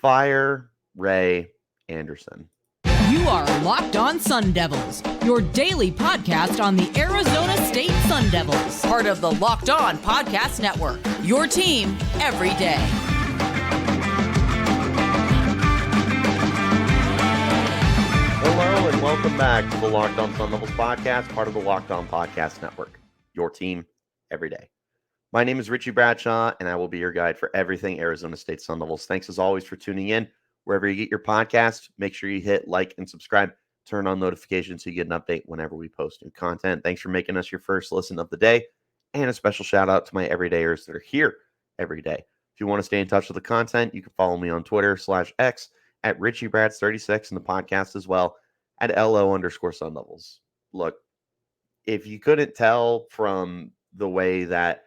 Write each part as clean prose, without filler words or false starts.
Fire Ray Anderson. You are Locked On Sun Devils, your daily podcast on the Arizona State Sun Devils, part of the Locked On Podcast Network, your team every day. Hello and welcome back to the Locked On Sun Devils podcast, part of the Locked On Podcast Network, your team every day. My name is Richie Bradshaw, and I will be your guide for everything Arizona State Sun Devils. Thanks as always for tuning in. Wherever you get your podcast, make sure you hit like and subscribe. Turn on notifications so you get an update whenever we post new content. Thanks for making us your first listen of the day. And a special shout out to my everydayers that are here every day. If you want to stay in touch with the content, you can follow me on Twitter /X at RichieBrads36 and the podcast as well at LO_Sun Devils. Look, if you couldn't tell from the way that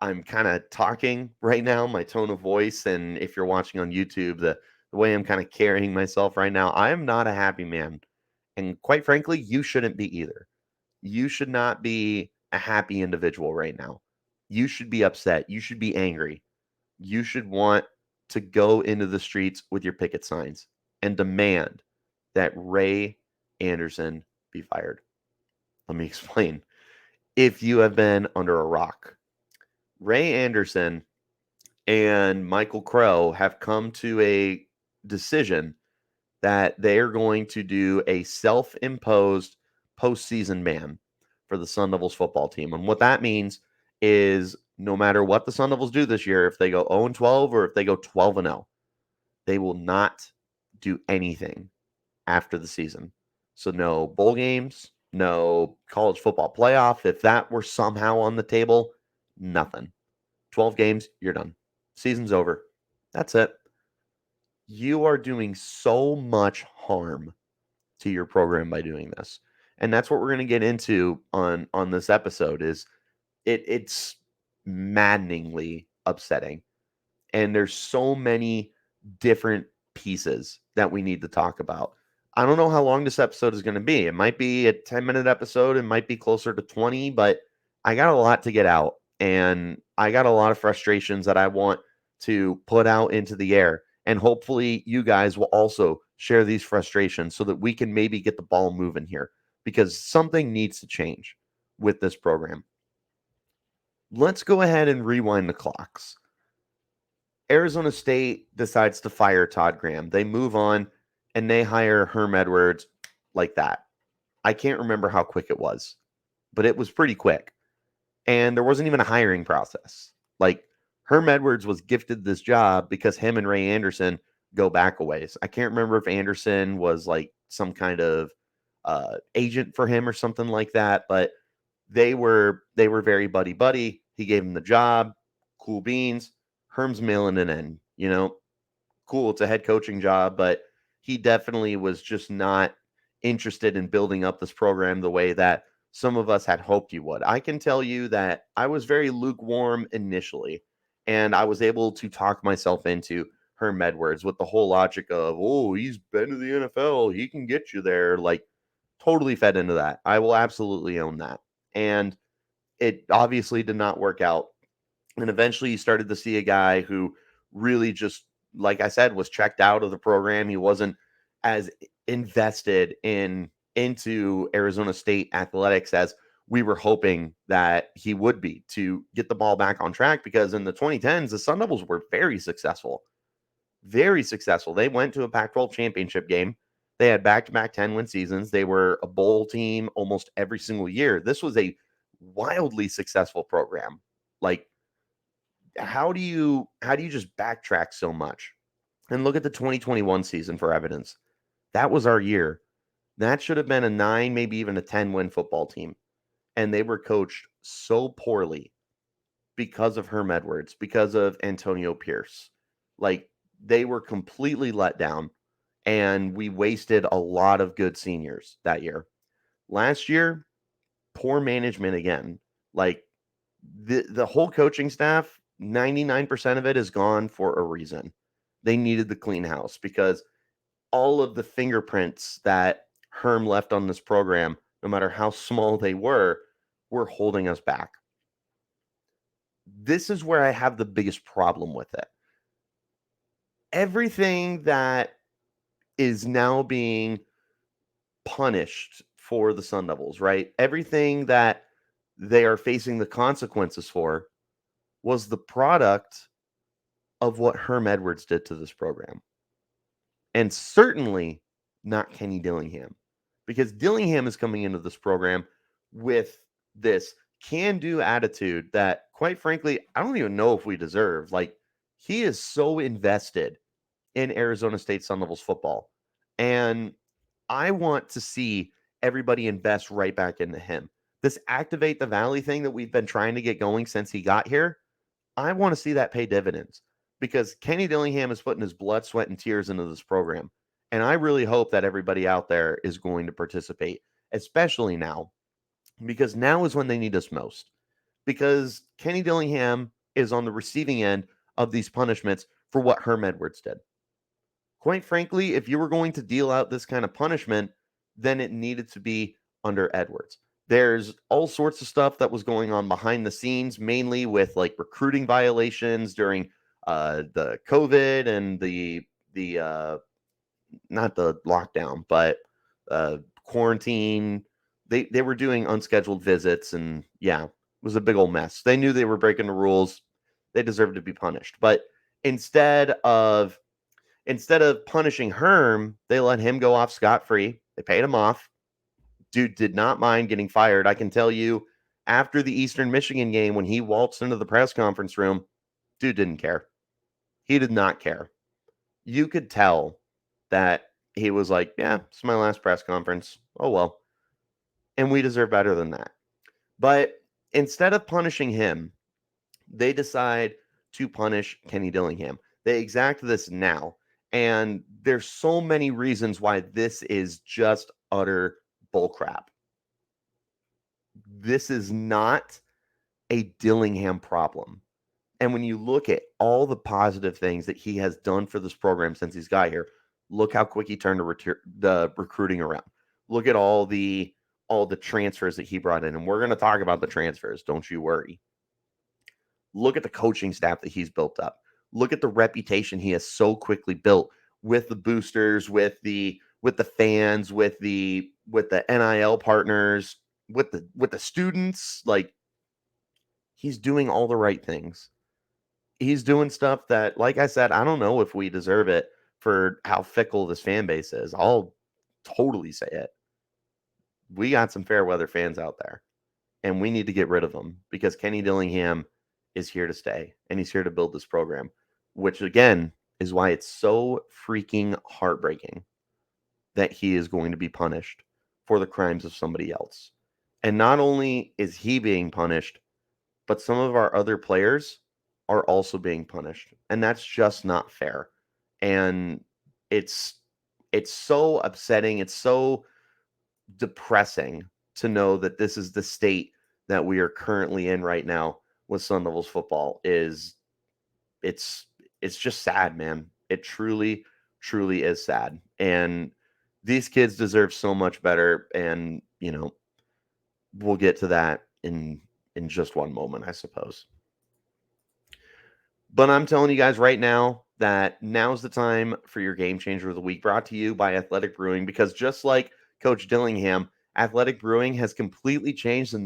I'm kind of talking right now, my tone of voice, and if you're watching on YouTube, the way I'm kind of carrying myself right now, I am not a happy man. And quite frankly, you shouldn't be either. You should not be a happy individual right now. You should be upset. You should be angry. You should want to go into the streets with your picket signs and demand that Ray Anderson be fired. Let me explain. If you have been under a rock, Ray Anderson and Michael Crow have come to a decision that they are going to do a self-imposed postseason ban for the Sun Devils football team. And what that means is no matter what the Sun Devils do this year, if they go 0-12 or if they go 12-0, they will not do anything after the season. So no bowl games, no college football playoff. If that were somehow on the table, nothing. 12 games, you're done. Season's over. That's it. You are doing so much harm to your program by doing this. And that's what we're going to get into on this episode is it's maddeningly upsetting. And there's so many different pieces that we need to talk about. I don't know how long this episode is going to be. It might be a 10-minute episode. It might be closer to 20, but I got a lot to get out. And I got a lot of frustrations that I want to put out into the air. And hopefully you guys will also share these frustrations so that we can maybe get the ball moving here because something needs to change with this program. Let's go ahead and rewind the clocks. Arizona State decides to fire Todd Graham. They move on and they hire Herm Edwards like that. I can't remember how quick it was, but it was pretty quick. And there wasn't even a hiring process. Like Herm Edwards was gifted this job because him and Ray Anderson go back a ways. I can't remember if Anderson was like some kind of agent for him or something like that, but they were very buddy. He gave him the job. Cool beans. Herm's mailing it in, cool. It's a head coaching job, but he definitely was just not interested in building up this program the way that some of us had hoped he would. I can tell you that I was very lukewarm initially, and I was able to talk myself into Herm Edwards with the whole logic of, oh, he's been to the NFL. He can get you there. Like, totally fed into that. I will absolutely own that. And it obviously did not work out. And eventually you started to see a guy who really just, like I said, was checked out of the program. He wasn't as invested into Arizona State athletics as we were hoping that he would be to get the ball back on track, because in the 2010s, the Sun Devils were very successful. Very successful. They went to a Pac-12 championship game. They had back-to-back 10-win seasons. They were a bowl team almost every single year. This was a wildly successful program. Like, how do you just backtrack so much? And look at the 2021 season for evidence. That was our year. That should have been a 9, maybe even a 10-win football team. And they were coached so poorly because of Herm Edwards, because of Antonio Pierce. Like, they were completely let down, and we wasted a lot of good seniors that year. Last year, poor management again. Like, the whole coaching staff, 99% of it is gone for a reason. They needed the clean house because all of the fingerprints that Herm left on this program, no matter how small they were holding us back. This is where I have the biggest problem with it. everything that is now being punished for the Sun Devils, right? Everything that they are facing the consequences for was the product of what Herm Edwards did to this program. And certainly not Kenny Dillingham, because Dillingham is coming into this program with this can-do attitude that, quite frankly, I don't even know if we deserve. Like, he is so invested in Arizona State Sun Devils football. And I want to see everybody invest right back into him. This Activate the Valley thing that we've been trying to get going since he got here, I want to see that pay dividends, because Kenny Dillingham is putting his blood, sweat, and tears into this program. And I really hope that everybody out there is going to participate, especially now, because now is when they need us most. Because Kenny Dillingham is on the receiving end of these punishments for what Herm Edwards did. Quite frankly, if you were going to deal out this kind of punishment, then it needed to be under Edwards. There's all sorts of stuff that was going on behind the scenes, mainly with like recruiting violations during the COVID and the not the lockdown, but quarantine. They were doing unscheduled visits, and yeah, it was a big old mess. They knew they were breaking the rules. They deserved to be punished. But instead of punishing Herm, they let him go off scot-free. They paid him off. Dude did not mind getting fired. I can tell you, after the Eastern Michigan game, when he waltzed into the press conference room, dude didn't care. He did not care. You could tell that he was like, yeah, it's my last press conference. Oh, well. And we deserve better than that. But instead of punishing him, they decide to punish Kenny Dillingham. They exact this now. And there's so many reasons why this is just utter bullcrap. This is not a Dillingham problem. And when you look at all the positive things that he has done for this program since he's got here, look how quick he turned the recruiting around. Look at all the transfers that he brought in. And we're going to talk about the transfers. Don't you worry. Look at the coaching staff that he's built up. Look at the reputation he has so quickly built with the boosters, with the fans, with the NIL partners, with the students. Like, he's doing all the right things. He's doing stuff that, like I said, I don't know if we deserve it for how fickle this fan base is. I'll totally say it. We got some fair weather fans out there, and we need to get rid of them, because Kenny Dillingham is here to stay, and he's here to build this program, which again is why it's so freaking heartbreaking that he is going to be punished for the crimes of somebody else. And not only is he being punished, but some of our other players are also being punished, and that's just not fair. And it's so upsetting. It's so depressing to know that this is the state that we are currently in right now with Sun Devils football. It's just sad, man. It truly is sad. And these kids deserve so much better. And, we'll get to that in just one moment, I suppose. But I'm telling you guys right now that now's the time for your Game Changer of the Week, brought to you by Athletic Brewing, because just like Coach Dillingham, Athletic Brewing has completely changed the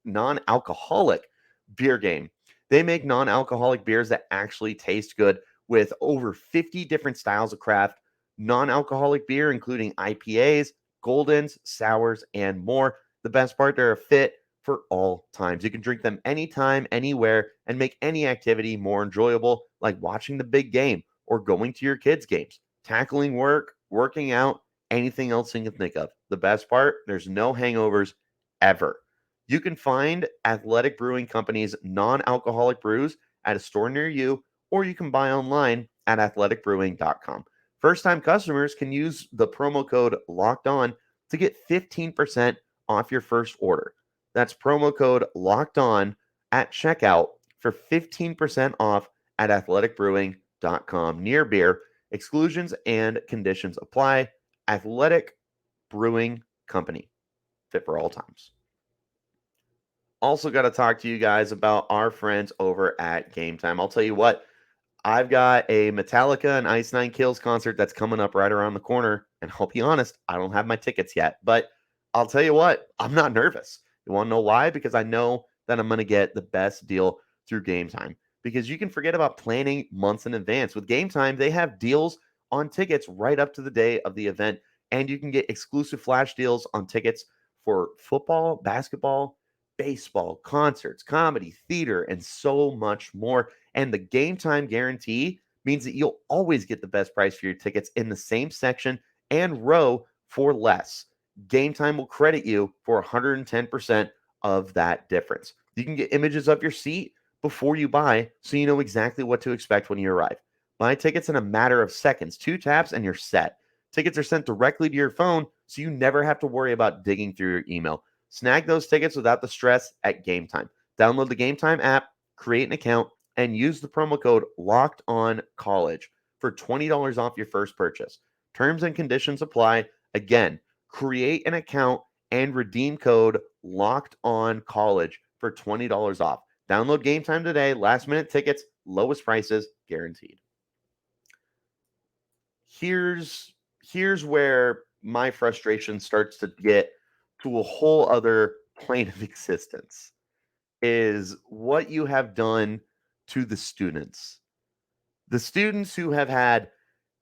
non-alcoholic beer game. They make non-alcoholic beers that actually taste good, with over 50 different styles of craft non-alcoholic beer, including IPAs, Goldens, sours, and more. The best part, they're a fit for all times. You can drink them anytime, anywhere, and make any activity more enjoyable, like watching the big game or going to your kids' games, tackling work, working out, anything else you can think of. The best part, there's no hangovers ever. You can find Athletic Brewing Company's non-alcoholic brews at a store near you, or you can buy online at athleticbrewing.com. First-time customers can use the promo code LOCKEDON to get 15% off your first order. That's promo code LOCKEDON at checkout for 15% off at athleticbrewing.com. Near beer, exclusions and conditions apply. Athletic Brewing Company, fit for all times. Also got to talk to you guys about our friends over at Game Time. I'll tell you what, I've got a Metallica and Ice Nine Kills concert that's coming up right around the corner. And I'll be honest, I don't have my tickets yet. But I'll tell you what, I'm not nervous. You want to know why? Because I know that I'm going to get the best deal through Game Time. Because you can forget about planning months in advance. With Game Time, they have deals on tickets right up to the day of the event. And you can get exclusive flash deals on tickets for football, basketball, baseball, concerts, comedy, theater, and so much more. And the Game Time guarantee means that you'll always get the best price for your tickets in the same section and row for less. Game Time will credit you for 110% of that difference. You can get images of your seat before you buy so you know exactly what to expect when you arrive. Buy tickets in a matter of seconds, 2 taps, and you're set. Tickets are sent directly to your phone so you never have to worry about digging through your email. Snag those tickets without the stress at Game Time. Download the Game Time app, create an account, and use the promo code LOCKEDONCollege for $20 off your first purchase. Terms and conditions apply. Again, create an account and redeem code LOCKEDONCollege for $20 off. Download Game Time today. Last minute tickets, lowest prices guaranteed. Here's where my frustration starts to get to a whole other plane of existence, is what you have done to the students. The students who have had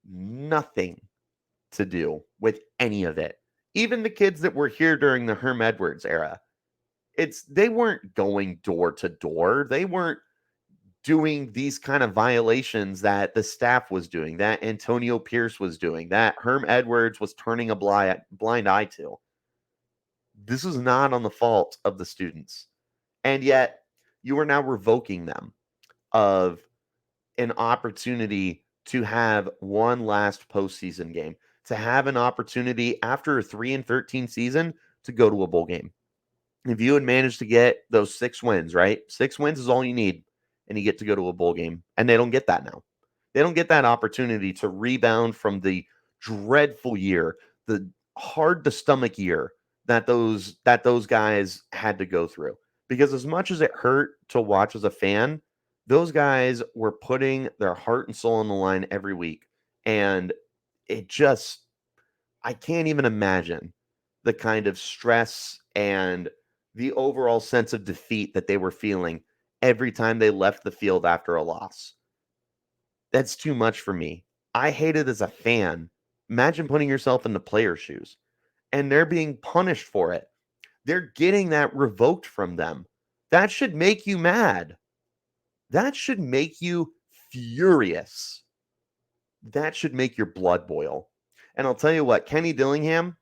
nothing to do with any of it. Even the kids that were here during the Herm Edwards era. They weren't going door to door. They weren't doing these kind of violations that the staff was doing, that Antonio Pierce was doing, that Herm Edwards was turning a blind eye to. This is not on the fault of the students. And yet, you are now revoking them of an opportunity to have one last postseason game, to have an opportunity after a 3-13 season to go to a bowl game. If you had managed to get those 6 wins, right? 6 wins is all you need, and you get to go to a bowl game. And they don't get that now. They don't get that opportunity to rebound from the dreadful year, the hard to stomach year that those guys had to go through. Because as much as it hurt to watch as a fan, those guys were putting their heart and soul on the line every week. And I can't even imagine the kind of stress and the overall sense of defeat that they were feeling every time they left the field after a loss. That's too much for me. I hate it as a fan. Imagine putting yourself in the player's shoes and they're being punished for it. They're getting that revoked from them. That should make you mad. That should make you furious. That should make your blood boil. And I'll tell you what, Kenny Dillingham,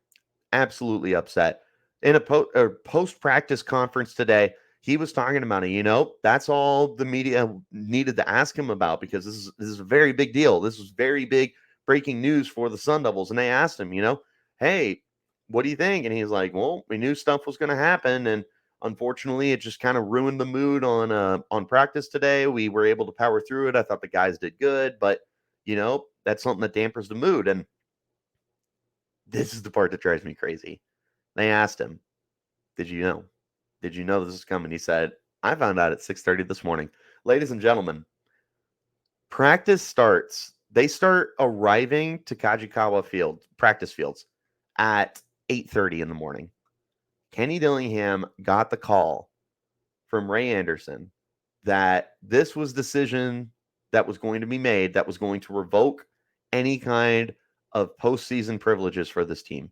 absolutely upset. In a post-practice conference today, he was talking about it. That's all the media needed to ask him about, because this is a very big deal. This was very big breaking news for the Sun Devils. And they asked him, hey, what do you think? And he's like, well, we knew stuff was going to happen. And unfortunately, it just kind of ruined the mood on practice today. We were able to power through it. I thought the guys did good, but, that's something that dampers the mood. And this is the part that drives me crazy. They asked him, did you know? Did you know this is coming? He said, I found out at 6:30 this morning. Ladies and gentlemen, practice starts. They start arriving to Kajikawa practice fields at 8:30 in the morning. Kenny Dillingham got the call from Ray Anderson that this was decision that was going to be made, that was going to revoke any kind of postseason privileges for this team.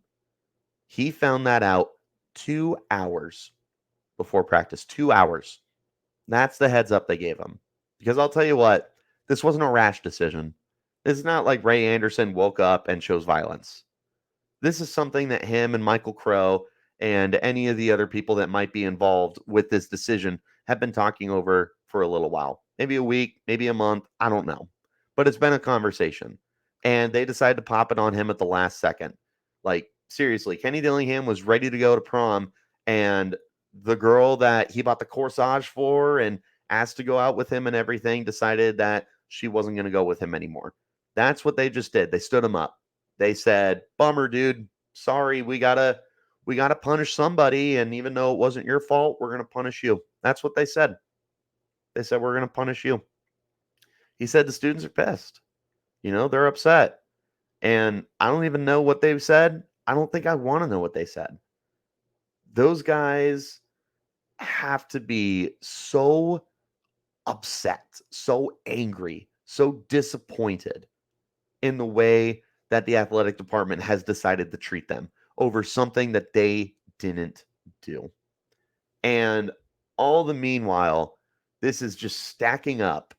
He found that out 2 hours before practice. 2 hours. That's the heads up they gave him. Because I'll tell you what, this wasn't a rash decision. It's not like Ray Anderson woke up and chose violence. This is something that him and Michael Crow and any of the other people that might be involved with this decision have been talking over for a little while. Maybe a week, maybe a month. I don't know. But it's been a conversation. And they decided to pop it on him at the last second. Like, seriously, Kenny Dillingham was ready to go to prom, and the girl that he bought the corsage for and asked to go out with him and everything decided that she wasn't going to go with him anymore. That's what they just did. They stood him up. They said, bummer, dude. Sorry, we gotta punish somebody, and even though it wasn't your fault, we're gonna punish you. That's what they said. They said, we're gonna punish you. He said the students are pissed. They're upset. And I don't even know what they've said. I don't think I want to know what they said. Those guys have to be so upset, so angry, so disappointed in the way that the athletic department has decided to treat them over something that they didn't do. And all the meanwhile, this is just stacking up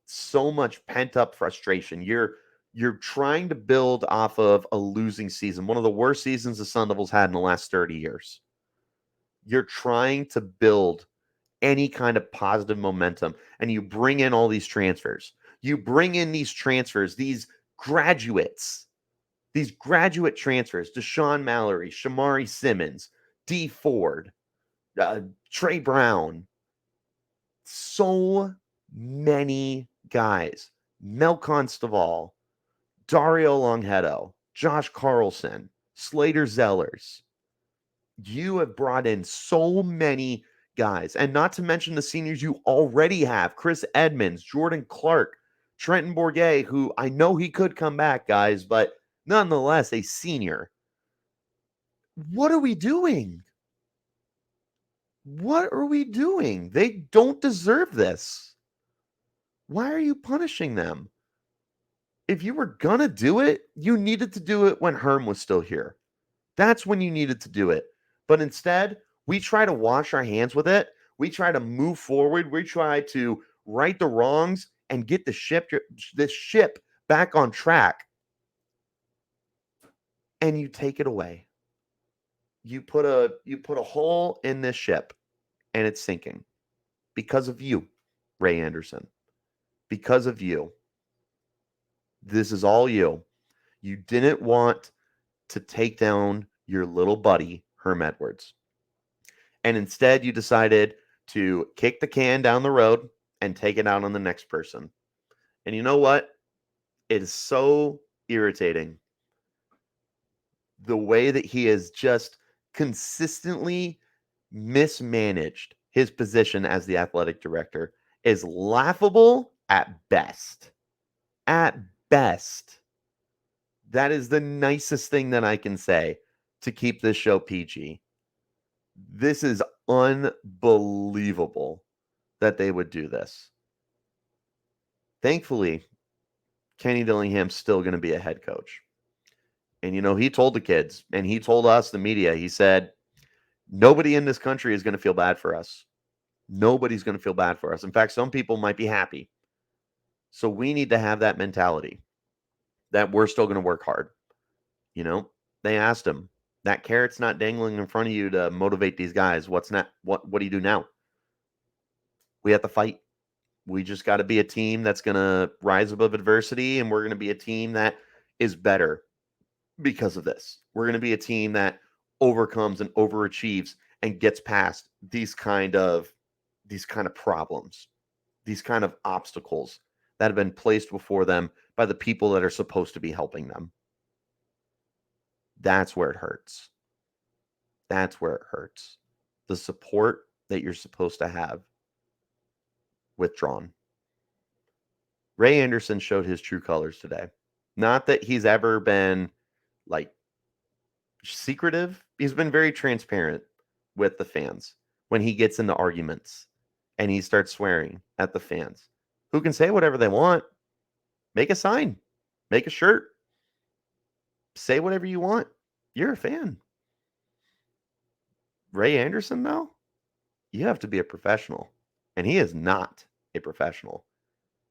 so much pent up frustration. You're trying to build off of a losing season, one of the worst seasons the Sun Devils had in the last 30 years. You're trying to build any kind of positive momentum, and you bring in all these transfers. You bring in these transfers, these graduate transfers, Deshaun Mallory, Shamari Simmons, D Ford, Trey Brown, so many guys. Mel Constable, Dario Longhetto, Josh Carlson, Slater Zellers. You have brought in so many guys, and not to mention the seniors you already have. Chris Edmonds, Jordan Clark, Trenton Bourget, who I know he could come back, guys, but nonetheless, a senior. What are we doing? What are we doing? They don't deserve this. Why are you punishing them? If you were going to do it, you needed to do it when Herm was still here. That's when you needed to do it. But instead, we try to wash our hands with it. We try to move forward. We try to right the wrongs and get this ship back on track. And you take it away. You put a hole in this ship, and it's sinking because of you, Ray Anderson. Because of you. This is all you. You didn't want to take down your little buddy, Herm Edwards. And instead, you decided to kick the can down the road and take it out on the next person. And you know what? It is so irritating. The way that he has just consistently mismanaged his position as the athletic director is laughable at best. At best. That is the nicest thing that I can say to keep this show PG. This is unbelievable that they would do this. Thankfully, Kenny Dillingham's still going to be a head coach. And, he told the kids, and he told us, the media, he said, nobody in this country is going to feel bad for us. Nobody's going to feel bad for us. In fact, some people might be happy. So we need to have that mentality that we're still going to work hard. They asked him, that carrot's not dangling in front of you to motivate these guys. What do you do now? We have to fight. We just got to be a team that's going to rise above adversity, and we're going to be a team that is better because of this. We're going to be a team that overcomes and overachieves and gets past these kind of problems, these kind of obstacles that have been placed before them by the people that are supposed to be helping them. That's where it hurts. That's where it hurts. The support that you're supposed to have withdrawn. Ray Anderson showed his true colors today. Not that he's ever been secretive. He's been very transparent with the fans when he gets into arguments and he starts swearing at the fans, who can say whatever they want. Make a sign, make a shirt, say whatever you want. You're a fan. Ray Anderson, though, you have to be a professional, and he is not a professional.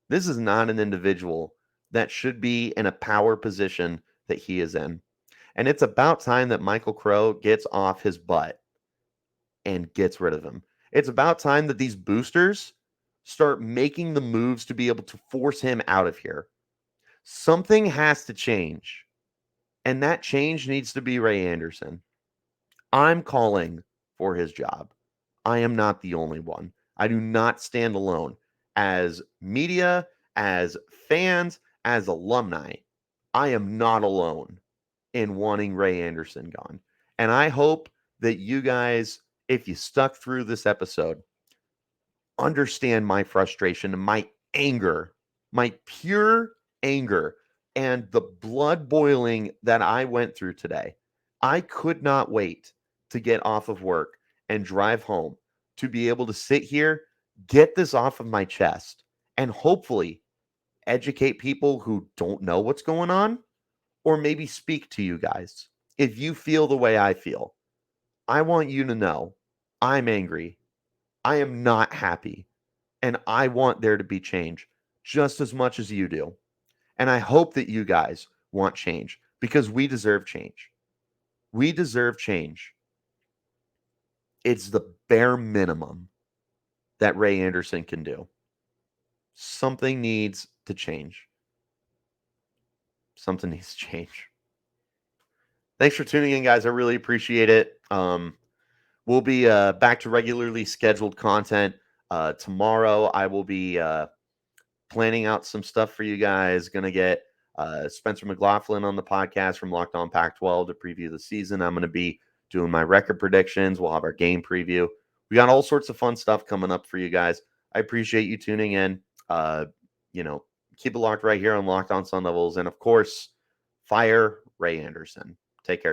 This is not an individual that should be in a power position that he is in. And it's about time that Michael Crow gets off his butt and gets rid of him. It's about time that these boosters start making the moves to be able to force him out of here. Something has to change, and that change needs to be Ray Anderson. I'm calling for his job. I am not the only one. I do not stand alone. As media, as fans, as alumni, I am not alone in wanting Ray Anderson gone. And I hope that you guys, if you stuck through this episode, understand my frustration and my anger my pure anger and the blood boiling that I went through today. I could not wait to get off of work and drive home to be able to sit here, get this off of my chest, and hopefully educate people who don't know what's going on, or maybe speak to you guys. If you feel the way I feel, I want you to know I'm angry. I am not happy. And I want there to be change just as much as you do. And I hope that you guys want change because we deserve change. We deserve change. It's the bare minimum that Ray Anderson can do. Something needs to change. Something needs to change. Thanks for tuning in, guys. I really appreciate it. We'll be back to regularly scheduled content tomorrow. I will be planning out some stuff for you guys. Going to get Spencer McLaughlin on the podcast from Locked On Pac-12 to preview the season. I'm going to be doing my record predictions. We'll have our game preview. We got all sorts of fun stuff coming up for you guys. I appreciate you tuning in. Keep it locked right here on Locked On Sun Devils. And, of course, fire Ray Anderson. Take care.